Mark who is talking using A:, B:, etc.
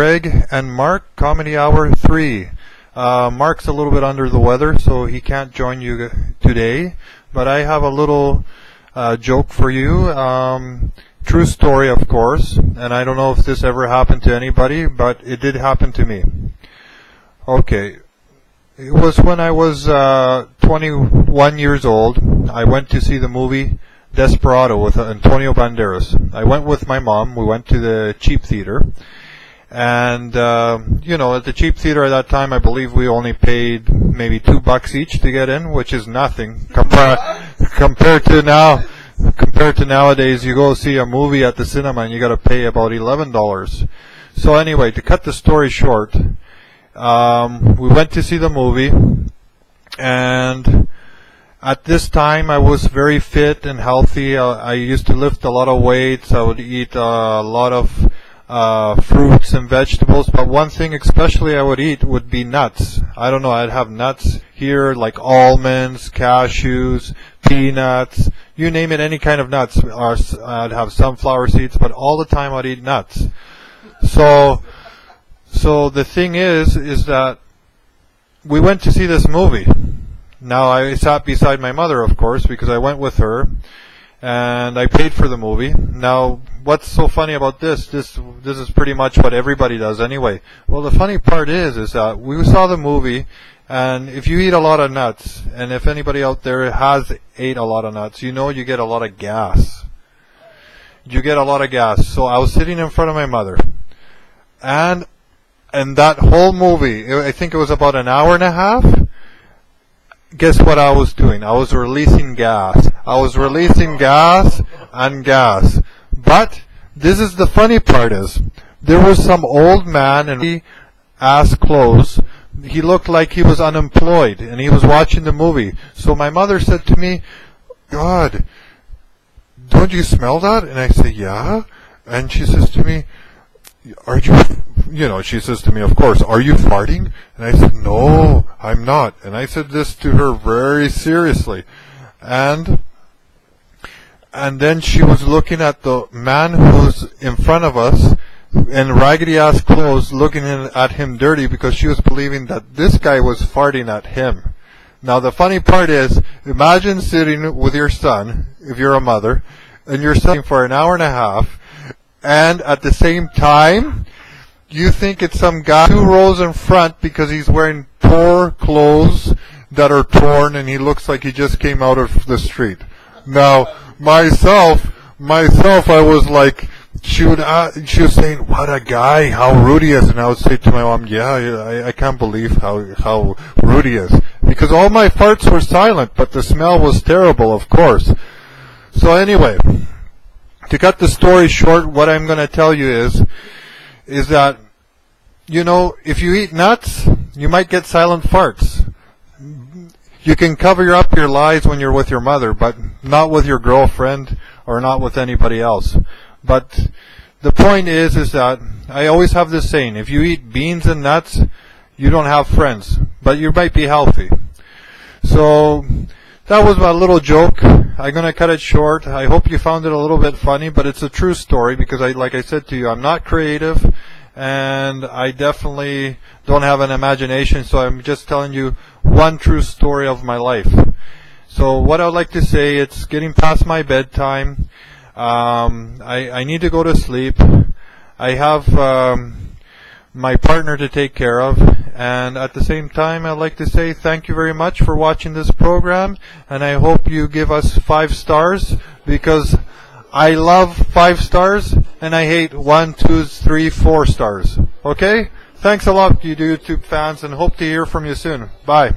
A: Greg and Mark, Comedy Hour 3. Mark's a little bit under the weather, so he can't join you today, but I have a little joke for you. True story, of course, and I don't know if this ever happened to anybody, but it did happen to me. Okay. It was when I was 21 years old. I went to see the movie Desperado with Antonio Banderas. I went with my mom. We went to the cheap theater. And, at the cheap theater at that time, I believe we only paid maybe $2 each to get in, which is nothing compared to now. Compared to nowadays, you go see a movie at the cinema and you got to pay about $11. So anyway, to cut the story short, we went to see the movie, and at this time I was very fit and healthy. I used to lift a lot of weights. I would eat a lot of fruits and vegetables, but one thing especially I would eat would be nuts. I don't know, I'd have nuts here like almonds, cashews, peanuts, you name it, any kind of nuts. I'd have sunflower seeds, but all the time I'd eat nuts. So the thing is that we went to see this movie. Now I sat beside my mother, of course, because I went with her, and I paid for the movie. Now, what's so funny about this? This is pretty much what everybody does anyway. Well, the funny part is that we saw the movie, and if you eat a lot of nuts, and if anybody out there has ate a lot of nuts, you know you get a lot of gas. You get a lot of gas. So I was sitting in front of my mother, and that whole movie, I think it was about an hour and a half. Guess what I was doing? I was releasing gas. I was releasing gas and gas. But this is the funny part is, there was some old man in ass clothes. He looked like he was unemployed, and he was watching the movie. So my mother said to me, "God, don't you smell that?" And I said, "Yeah." And she says to me, "Are you," she says to me, of course, "Are you farting?" And I said, "No, I'm not." And I said this to her very seriously. And then she was looking at the man who's in front of us in raggedy-ass clothes, looking at him dirty, because she was believing that this guy was farting at him. Now, the funny part is, imagine sitting with your son, if you're a mother, and you're sitting for an hour and a half, and at the same time, you think it's some guy 2 rows in front because he's wearing poor clothes that are torn and he looks like he just came out of the street. Now, myself, I was like, she was saying, "What a guy, how rude he is." And I would say to my mom, "Yeah, I can't believe how rude he is." Because all my farts were silent, but the smell was terrible, of course. So anyway, to cut the story short, what I'm going to tell you is that, if you eat nuts, you might get silent farts. You can cover up your lies when you're with your mother, but not with your girlfriend or not with anybody else. But the point is that I always have this saying, if you eat beans and nuts, you don't have friends, but you might be healthy. So that was my little joke. I'm going to cut it short. I hope you found it a little bit funny, but it's a true story because, like I said to you, I'm not creative, and I definitely don't have an imagination, so I'm just telling you one true story of my life. So what I would like to say, it's getting past my bedtime. I need to go to sleep. I have my partner to take care of, and at the same time I'd like to say thank you very much for watching this program, and I hope you give us 5 stars, because I love 5 stars and I hate 1, 2, 3, 4 stars. Okay? Thanks a lot, you YouTube fans, and hope to hear from you soon. Bye.